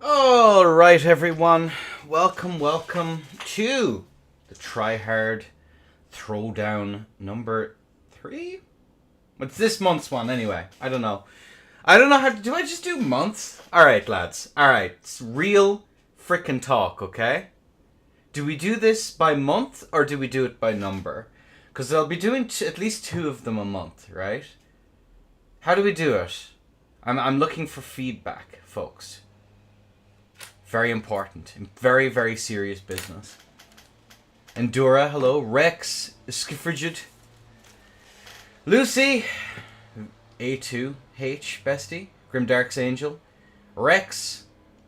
Alright everyone, welcome to the Tryhard Throwdown number 3? What's this month's one anyway? I don't know how to, do I just do months? Alright lads, alright, it's real frickin' talk, okay? Do we do this by month or do we do it by number? Because I'll be doing at least 2 of them a month, right? How do we do it? I'm looking for feedback, folks. Very important. Very, very serious business. Endura, hello. Rex, Skifrigid. Lucy, A2, H, Bestie. Grimdark's Angel. Rex.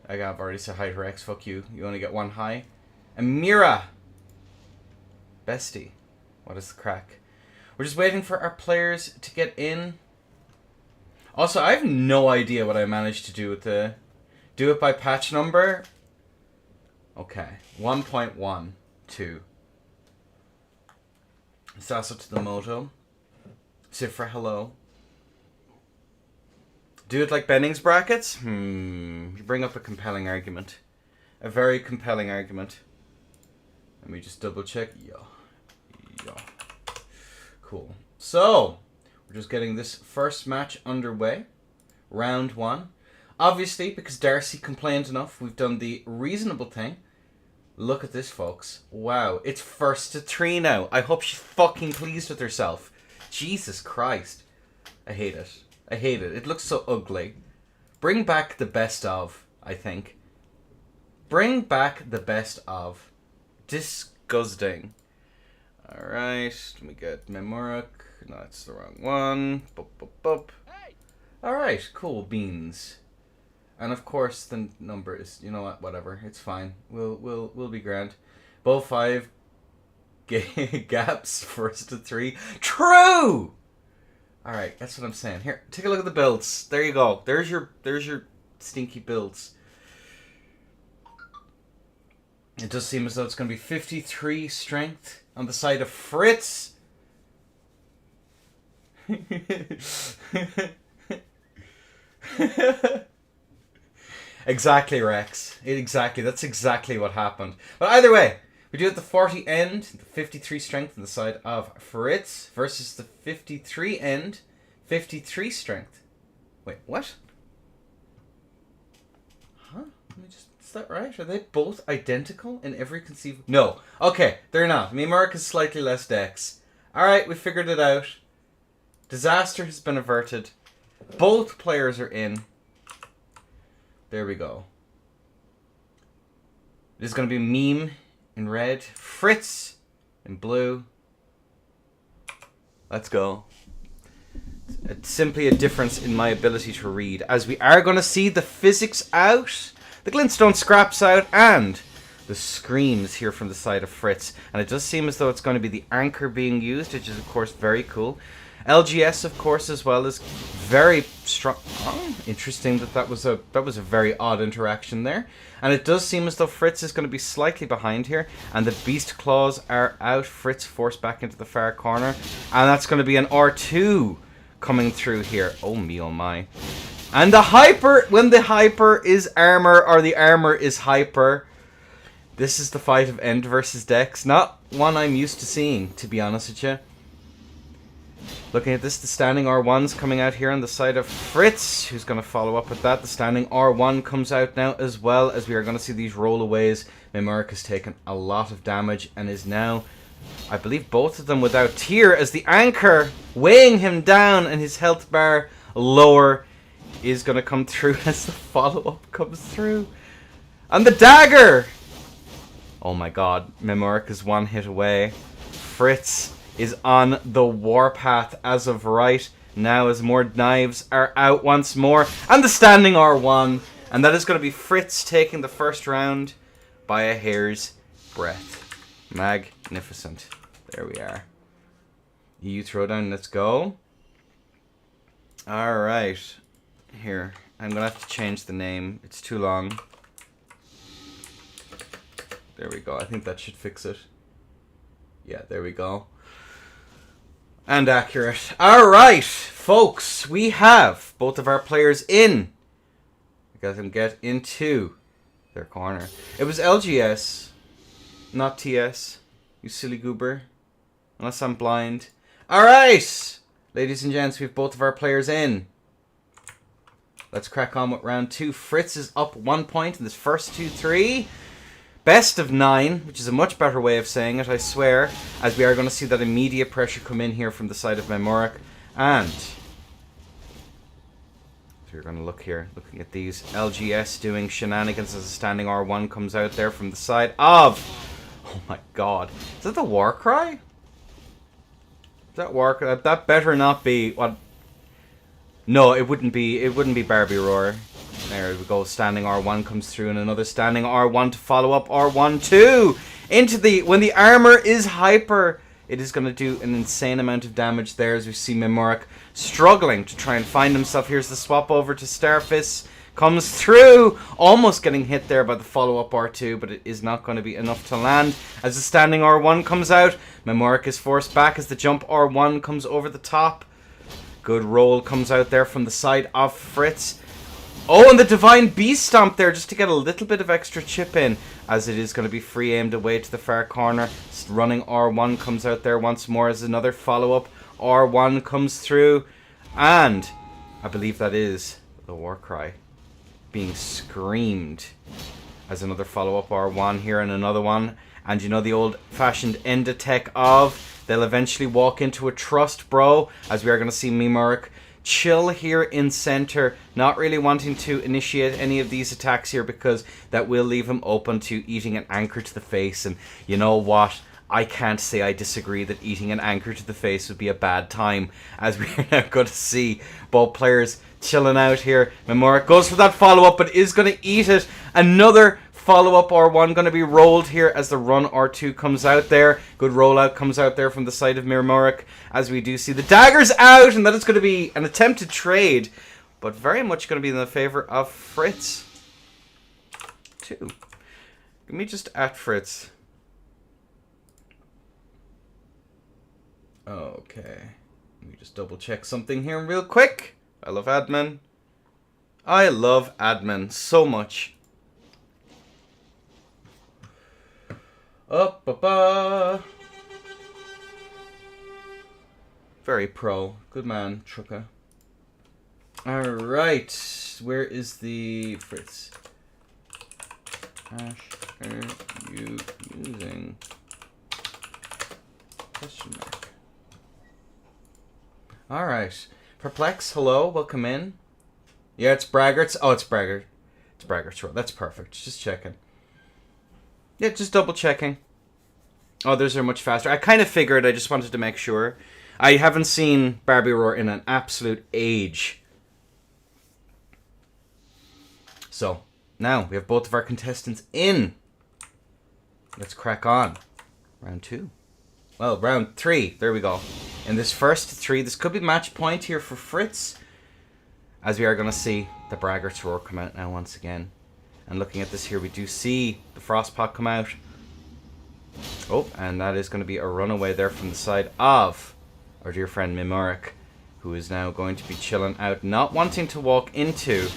I've already said hi to Rex. Fuck you. You only get one hi. And Mira. Bestie. What is the crack? We're just waiting for our players to get in. Also, I have no idea what I managed to do with the... Do it by patch number? Okay. 1.12. Sasso to the Moto. Sifra, hello. Do it like Benning's brackets? You bring up a compelling argument. A very compelling argument. Let me just double check. Yeah. Cool. So, we're just getting this first match underway. Round 1. Obviously, because Darcy complained enough, we've done the reasonable thing. Look at this, folks. Wow, it's first to 3 now. I hope she's fucking pleased with herself. Jesus Christ. I hate it. I hate it. It looks so ugly. Bring back the best of, I think. Bring back the best of. Disgusting. Alright, let me get Memorak. No, that's the wrong one. Hey. Alright, cool beans. And of course the number is, you know what, whatever, it's fine. We'll be grand. Bow 5 gaps, first to 3. True! Alright, that's what I'm saying. Here, take a look at the builds. There you go. There's your stinky builds. It does seem as though it's going to be 53 strength on the side of Fritz. Exactly, Rex. Exactly. That's exactly what happened. But either way, we do it the 40 end, the 53 strength on the side of Fritz versus the 53 end, 53 strength. Wait, what? Huh? Let me just... Is that right? Are they both identical in every conceivable... No. Okay, they're not. Memark is slightly less dex. Alright, we figured it out. Disaster has been averted. Both players are in. There we go. This is going to be Meme in red. Fritz in blue. Let's go. It's simply a difference in my ability to read. As we are going to see the physics out. The glintstone scraps out. And the screams here from the side of Fritz. And it does seem as though it's going to be the anchor being used. Which is of course very cool. LGS, of course, as well, is very strong. Oh, interesting that was a very odd interaction there. And it does seem as though Fritz is going to be slightly behind here. And the Beast Claws are out. Fritz forced back into the far corner. And that's going to be an R2 coming through here. Oh, me, oh, my. And the Hyper, when the Hyper is armor, or the armor is Hyper. This is the fight of End versus Dex. Not one I'm used to seeing, to be honest with you. Looking at this, the standing R1's coming out here on the side of Fritz, who's going to follow up with that. The standing R1 comes out now as well, as we are going to see these rollaways. Memark has taken a lot of damage and is now, I believe, both of them without tear, as the anchor weighing him down and his health bar lower is going to come through as the follow-up comes through. And the dagger! Oh my god, Memark is one hit away. Fritz is on the warpath as of right now, as more knives are out once more. And the standing R1. And that is going to be Fritz taking the first round by a hair's breadth. Magnificent. There we are. EU Throwdown, let's go. Alright. Here. I'm going to have to change the name. It's too long. There we go. I think that should fix it. Yeah, there we go. And accurate. Alright, folks, we have both of our players in. I got them get into their corner. It was LGS, not TS. You silly goober. Unless I'm blind. Alright! Ladies and gents, we have both of our players in. Let's crack on with round 2. Fritz is up 1 point in this first 2-3. Best of 9, which is a much better way of saying it, I swear. As we are going to see that immediate pressure come in here from the side of Memorik. And so you're going to look here, looking at these. LGS doing shenanigans as a standing R1 comes out there from the side of... Oh my god. Is that the war cry? Is that war cry? That better not be... What? No, it wouldn't be. It wouldn't be Barbie Roar. There we go. Standing R1 comes through, and another standing R1 to follow up R1-2 into the... When the armor is hyper, it is going to do an insane amount of damage there as we see Memorik struggling to try and find himself. Here's the swap over to Starfist. Comes through, almost getting hit there by the follow-up R2, but it is not going to be enough to land. As the standing R1 comes out, Memorik is forced back as the jump R1 comes over the top. Good roll comes out there from the side of Fritz. Oh, and the Divine Beast Stomp there just to get a little bit of extra chip in, as it is going to be free aimed away to the far corner. Running R1 comes out there once more as another follow-up R1 comes through. And I believe that is the war cry being screamed as another follow-up R1 here and another one. And you know the old-fashioned end attack of they'll eventually walk into a trust, bro, as we are going to see Memorik chill here in center, not really wanting to initiate any of these attacks here because that will leave him open to eating an anchor to the face. And you know what? I can't say I disagree that eating an anchor to the face would be a bad time, as we are now going to see both players chilling out here. Memorik goes for that follow-up, but is going to eat it. Another follow-up R1 going to be rolled here as the run R2 comes out there. Good rollout comes out there from the side of Memorik, as we do see the daggers out, and that is going to be an attempted trade, but very much going to be in the favor of Fritz. 2. Let me just at Fritz. Okay. Let me just double check something here real quick. I love admin. I love admin so much. Very pro. Good man, Trucker. Alright. Where is the Fritz? Hash are you using? Question mark. Alright. Perplex, hello, welcome in. Yeah, it's Braggart's. Oh, it's Braggart. It's Braggart's roll. That's perfect. Just checking. Yeah, just double checking. Others are much faster. I kind of figured, I just wanted to make sure. I haven't seen Barbie Roar in an absolute age. So, now we have both of our contestants in. Let's crack on. Round 2. Well, round 3. There we go. In this first 3, this could be match point here for Fritz, as we are going to see the Braggart's Roar come out now once again. And looking at this here, we do see the Frostpot come out. Oh, and that is going to be a runaway there from the side of our dear friend Memorik, who is now going to be chilling out, not wanting to walk into,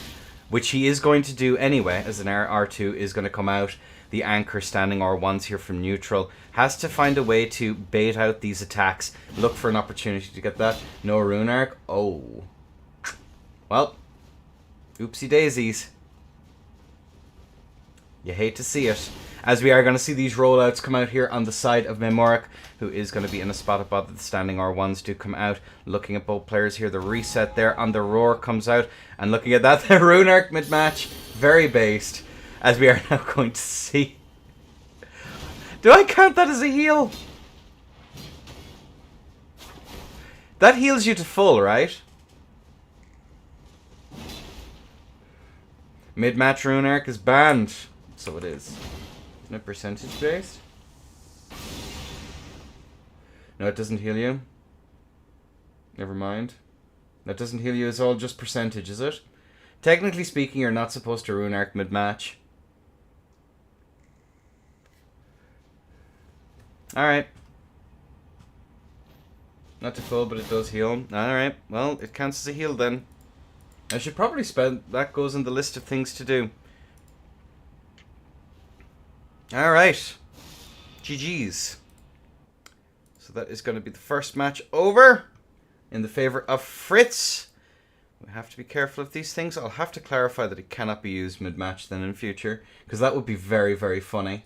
which he is going to do anyway, as an R2 is going to come out. The anchor standing R1s here from neutral has to find a way to bait out these attacks, look for an opportunity to get that. No rune arc. Oh. Well, oopsie daisies. You hate to see it. As we are going to see these rollouts come out here on the side of Memorik, who is going to be in a spot above that the standing R1s do come out. Looking at both players here, the reset there on the Roar comes out. And looking at that, the rune arc mid-match, very based. As we are now going to see. Do I count that as a heal? That heals you to full, right? Mid-match rune arc is banned. So it is. Isn't it percentage based? No, it doesn't heal you. Never mind. That doesn't heal you, it's all just percentage, is it? Technically speaking, you're not supposed to rune arc mid-match. Alright. Not to full, but it does heal. Alright, well, it counts as a heal then. I should probably spend... That goes in the list of things to do. Alright. GG's. So that is going to be the first match over in the favor of Fritz. We have to be careful of these things. I'll have to clarify that it cannot be used mid-match then in future, because that would be very, very funny.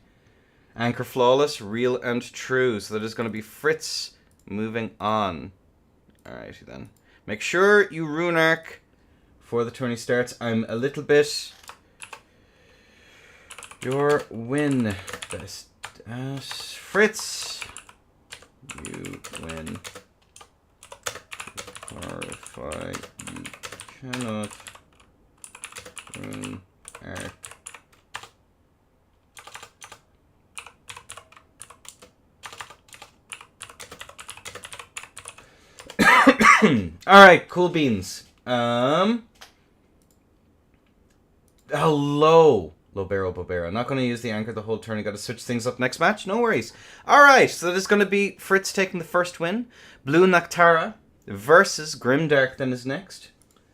Anchor flawless, real and true. So that is going to be Fritz moving on. Alrighty then. Make sure you rune arc before the tourney starts. I'm a little bit... Your win, best ass Fritz. You win. Clarify. You cannot rune arc. Alright, cool beans. Hello, Lobero Bobero. I'm not going to use the anchor the whole turn. I got to switch things up next match. No worries. Alright, so that is going to be Fritz taking the first win. Blue Noctara versus Grimdark then is next.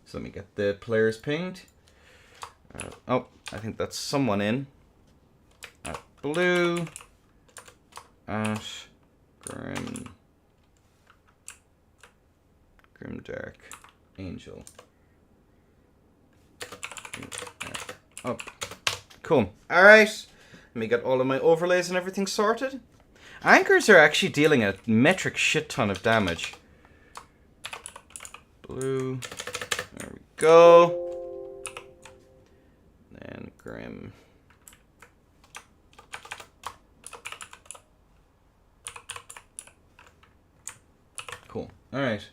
So let me get the players pinged. Oh, I think that's someone in. Blue. Grimdark. Angel. Oh, cool. Alright. Let me get all of my overlays and everything sorted. Anchors are actually dealing a metric shit ton of damage. Blue. There we go. Then Grim. Cool. Alright.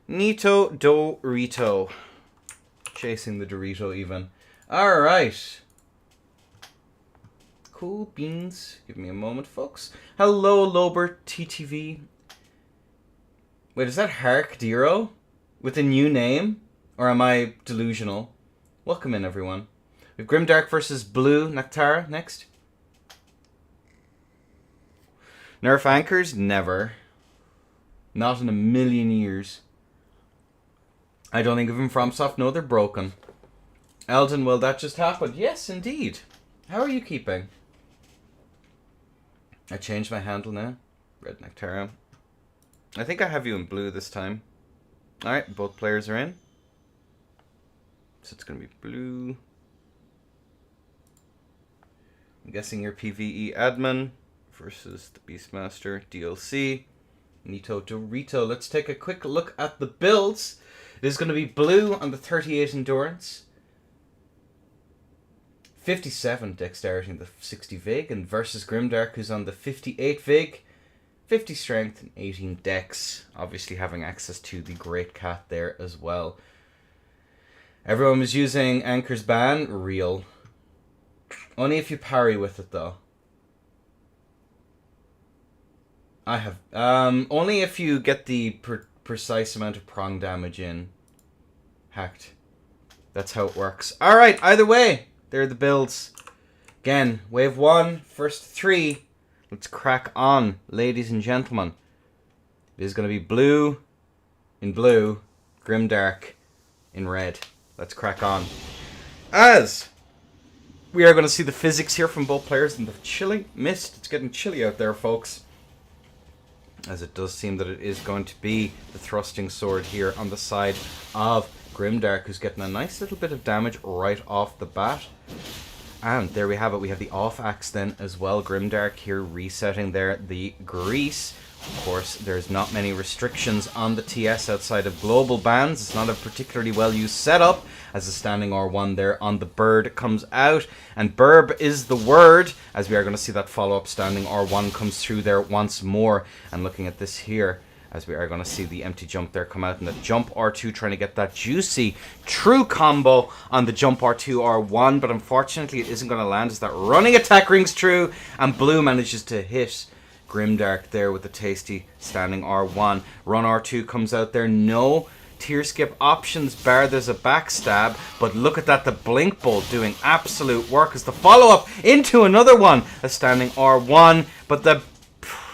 Nito Dorito. Chasing the Dorito even. Alright. Cool beans. Give me a moment, folks. Hello, Lober TTV. Wait, is that Hark Dero? With a new name? Or am I delusional? Welcome in, everyone. We have Grimdark versus Blue Noctara next. Nerf anchors? Never. Not in a million years. I don't think even FromSoft know they're broken. Elden, well, that just happened. Yes, indeed. How are you keeping? I changed my handle now. Red Noctara. I think I have you in blue this time. Alright, both players are in. So it's going to be blue. I'm guessing your PvE admin versus the Beastmaster DLC. Nito Dorito. Let's take a quick look at the builds. It is going to be blue on the 38 endurance, 57 dexterity and the 60 vig, and versus Grimdark, who's on the 58 vig, 50 strength and 18 dex, obviously having access to the Great Cat there as well. Everyone was using Anchor's ban. Real. Only if you parry with it though. I have only if you get the precise amount of prong damage in. Hacked. That's how it works. Alright, either way, there are the builds. Again, wave 1, first 3. Let's crack on, ladies and gentlemen. It is going to be blue in blue, Grimdark in red. Let's crack on. As we are going to see the physics here from both players in the chilly mist. It's getting chilly out there, folks. As it does seem that it is going to be the thrusting sword here on the side of Grimdark, who's getting a nice little bit of damage right off the bat. And there we have it. We have the off axe then as well. Grimdark here resetting there the grease. Of course, there's not many restrictions on the TS outside of global bans. It's not a particularly well used setup, as the standing R1 there on the bird comes out. And burb is the word, as we are going to see that follow-up standing R1 comes through there once more. And looking at this here, as we are going to see the empty jump there come out, and the jump R2 trying to get that juicy true combo on the jump R2 R1, but unfortunately it isn't going to land as that running attack rings true, and blue manages to hit Grimdark there with the tasty standing R1. Run R2 comes out there, no tier skip options bar there's a backstab, but look at that, the blink bolt doing absolute work as the follow-up into another one, a standing R1, but the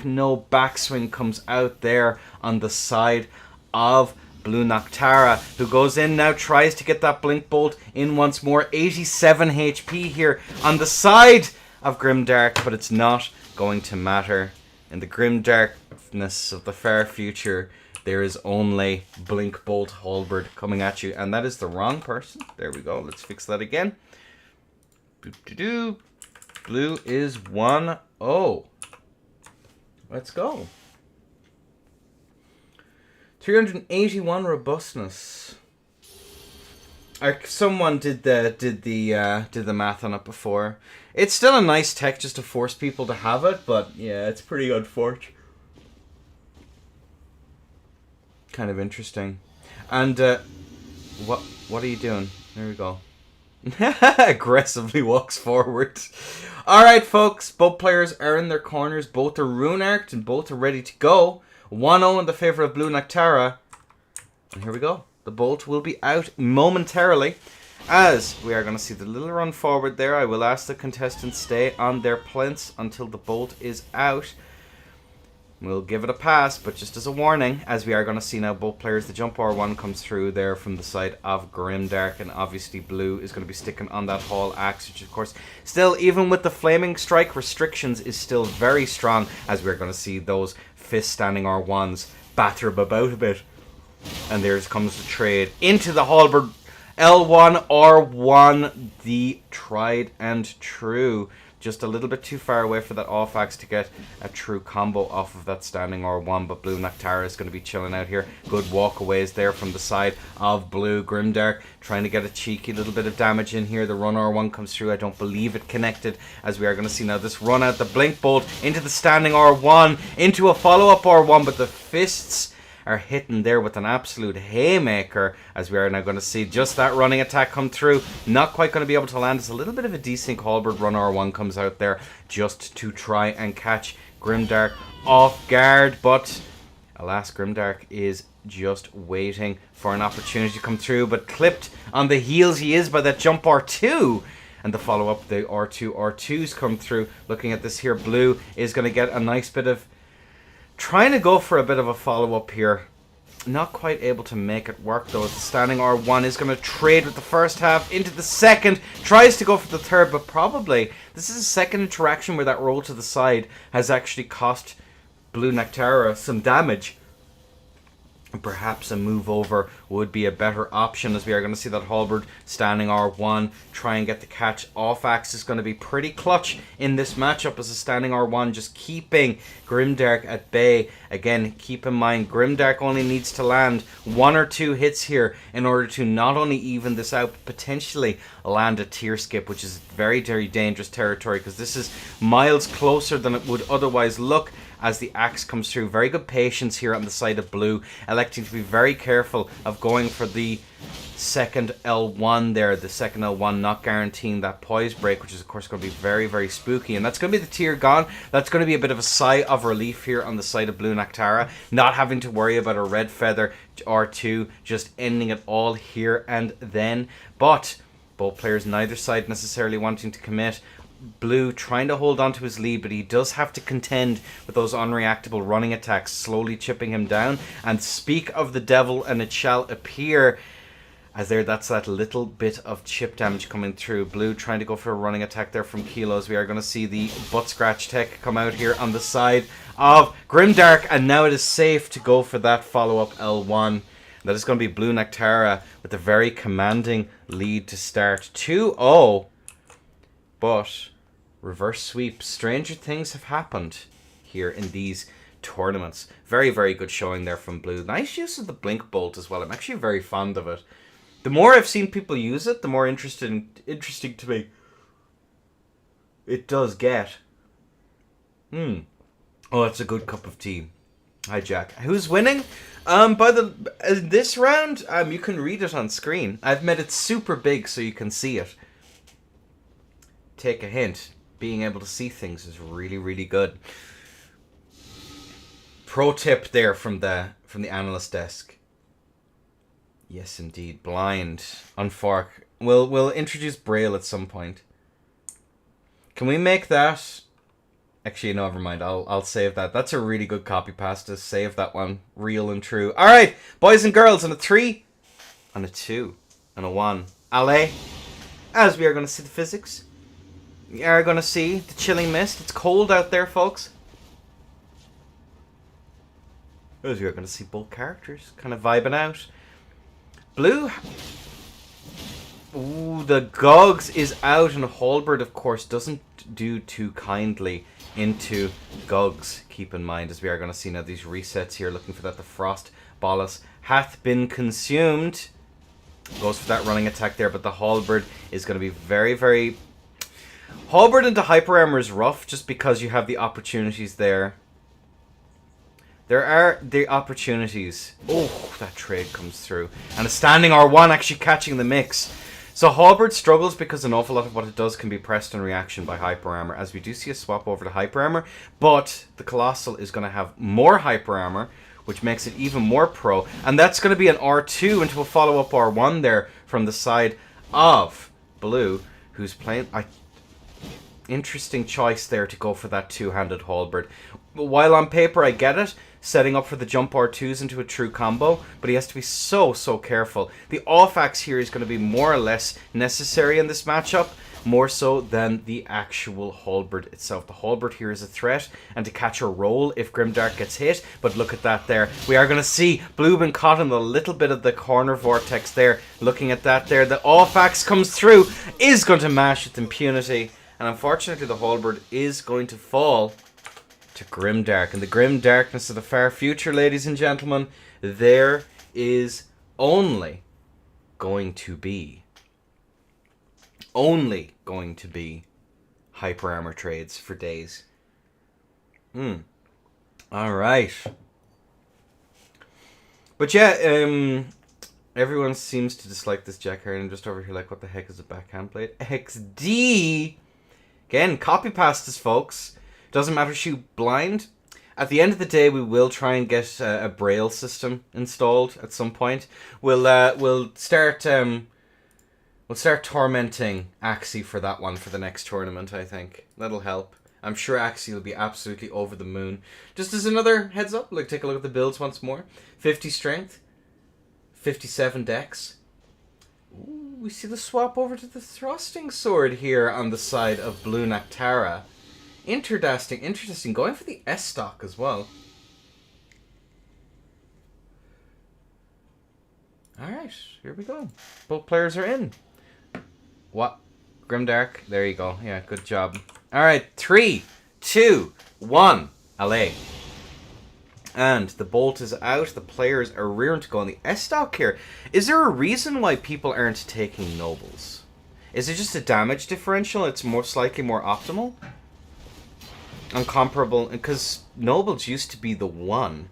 no backswing comes out there on the side of Blue Noctara, who goes in now, tries to get that blink bolt in once more. 87 HP here on the side of Grimdark, but it's not going to matter. In the grimdarkness of the far future, there is only Blink Bolt Halberd coming at you, and that is the wrong person. There we go. Let's fix that again. Boop-de-doo. Blue is 1-0. Let's go. 381 robustness. Someone did the math on it before. It's still a nice tech just to force people to have it, but yeah, it's pretty unfortunate. Kind of interesting. And what are you doing? There we go. Aggressively walks forward. Alright folks, both players are in their corners, both are rune-arced and both are ready to go. 1-0 in the favour of Blue Nectara. And here we go. The bolt will be out momentarily. As we are going to see the little run forward there, I will ask the contestants stay on their plinths until the bolt is out. We'll give it a pass, but just as a warning, as we are going to see now both players, the jump R1 comes through there from the side of Grimdark, and obviously Blue is going to be sticking on that Hall Axe, which of course, still, even with the Flaming Strike restrictions, is still very strong, as we're going to see those fist standing R1s batter about a bit. And there comes the trade into the Halberd. L1, R1, the tried and true. Just a little bit too far away for that off axe to get a true combo off of that standing R1, but Blue Nectara is going to be chilling out here. Good walkaways there from the side of Blue. Grimdark trying to get a cheeky little bit of damage in here. The run R1 comes through. I don't believe it connected, as we are going to see now this run out the Blink Bolt into the standing R1, into a follow-up R1, but the fists are hitting there with an absolute haymaker, as we are now going to see just that running attack come through. Not quite going to be able to land. It's a little bit of a desync. Halberd run R1 comes out there just to try and catch Grimdark off guard, but alas, Grimdark is just waiting for an opportunity to come through, but clipped on the heels he is by that jump R2. And the follow-up, the R2s come through. Looking at this here, Blue is going to get a nice bit of trying to go for a bit of a follow-up here. Not quite able to make it work though. The standing R1 is going to trade with the first half into the second. Tries to go for the third, but probably this is a second interaction where that roll to the side has actually cost Blue Nectara some damage. Perhaps a move over would be a better option, as we are going to see that Halberd standing R1 try and get the catch. Off axe is going to be pretty clutch in this matchup, as a standing R1 just keeping Grimdark at bay. Again, keep in mind Grimdark only needs to land 1 or 2 hits here in order to not only even this out, but potentially land a tier skip, which is very, very dangerous territory, because this is miles closer than it would otherwise look. As the axe comes through, very good patience here on the side of Blue, electing to be very careful of going for the second L1 there. The second L1 not guaranteeing that poise break, which is of course going to be very, very spooky. And that's going to be the tier gone. That's going to be a bit of a sigh of relief here on the side of Blue Nectara, not having to worry about a red feather R2, just ending it all here and then. But both players, neither side necessarily wanting to commit. Blue trying to hold on to his lead, but he does have to contend with those unreactable running attacks, slowly chipping him down. And speak of the devil, and it shall appear, as that's that little bit of chip damage coming through. Blue trying to go for a running attack there from Kilos. We are going to see the butt scratch tech come out here on the side of Grimdark, and now it is safe to go for that follow-up L1. That is going to be Blue Nectara with a very commanding lead to start. 2-0. But reverse sweep. Stranger things have happened here in these tournaments. Very, very good showing there from Blue. Nice use of the Blink Bolt as well. I'm actually very fond of it. The more I've seen people use it, the more interesting to me it does get. Oh, that's a good cup of tea. Hi, Jack. Who's winning? This round, you can read it on screen. I've made it super big so you can see it. Take a hint. Being able to see things is really, really good. Pro tip there from the analyst desk. Yes, indeed. Blind. Unfork. We'll introduce Braille at some point. Can we make that? Actually, no, never mind. I'll save that. That's a really good copy pasta. Save that one. Real and true. All right, boys and girls, on a 3, on a 2, and a 1. Allez. As we are going to see the physics You are going to see the chilling mist. It's cold out there, folks. As you're going to see both characters kind of vibing out. Blue. Ooh, the Gogs is out, and Halberd, of course, doesn't do too kindly into Gogs. Keep in mind, as we are going to see now these resets here, looking for that. The Frost Bolus hath been consumed. Goes for that running attack there, but the Halberd is going to be very, very... Halberd into Hyper Armor is rough, just because you have the opportunities there. There are the opportunities. Oh, that trade comes through. And a standing R1 actually catching the mix. So Halberd struggles because an awful lot of what it does can be pressed in reaction by Hyper Armor, as we do see a swap over to Hyper Armor. But the Colossal is going to have more Hyper Armor, which makes it even more pro. And that's going to be an R2 into a follow-up R1 there from the side of Blue, who's playing... Interesting choice there to go for that two-handed Halberd. While on paper I get it, setting up for the jump R2s into a true combo, but he has to be so careful. The off-axe here is going to be more or less necessary in this matchup, more so than the actual Halberd itself. The Halberd here is a threat, and to catch a roll if Grimdark gets hit, but look at that there. We are going to see Blue been caught in a little bit of the corner vortex there. Looking at that there, the off-axe comes through, is going to mash with impunity, and unfortunately the Halberd is going to fall to Grimdark. And the grim darkness of the far future, ladies and gentlemen, there is only going to be Hyper Armor trades for days. Alright. But yeah, everyone seems to dislike this Jack Hearn. I'm just over here like, what the heck is a backhand blade? XD! Again, copy pastas, folks. Doesn't matter, shoot blind. At the end of the day, we will try and get a Braille system installed at some point. We'll start tormenting Axie for that one for the next tournament, I think. That'll help. I'm sure Axie will be absolutely over the moon. Just as another heads up, like take a look at the builds once more. 50 strength, 57 dex. Ooh, we see the swap over to the thrusting sword here on the side of Blue Noctara. Interesting. Going for the S stock as well. Alright, here we go. Both players are in. What? Grimdark? There you go. Yeah, good job. Alright, 3, 2, 1. Allez. And the bolt is out. The players are rearing to go on the S stock here. Is there a reason why people aren't taking nobles? Is it just a damage differential? It's slightly more optimal? Uncomparable, because nobles used to be the one.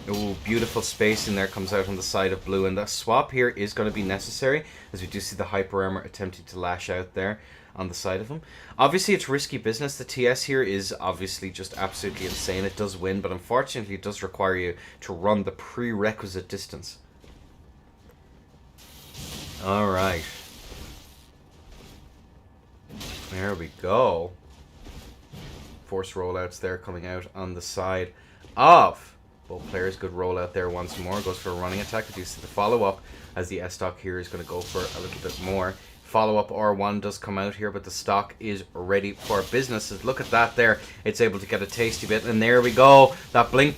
Ooh, beautiful space in there comes out on the side of Blue, and that swap here is going to be necessary, as we do see the Hyper Armor attempting to lash out there on the side of him. Obviously, it's risky business. The TS here is obviously just absolutely insane. It does win, but unfortunately, it does require you to run the prerequisite distance. Alright. There we go. Force rollouts there coming out on the side of both players. Good rollout there once more. Goes for a running attack. You see the follow-up as the S stock here is going to go for a little bit more. Follow-up R1 does come out here, but the stock is ready for business. Look at that there. It's able to get a tasty bit. And there we go. That blink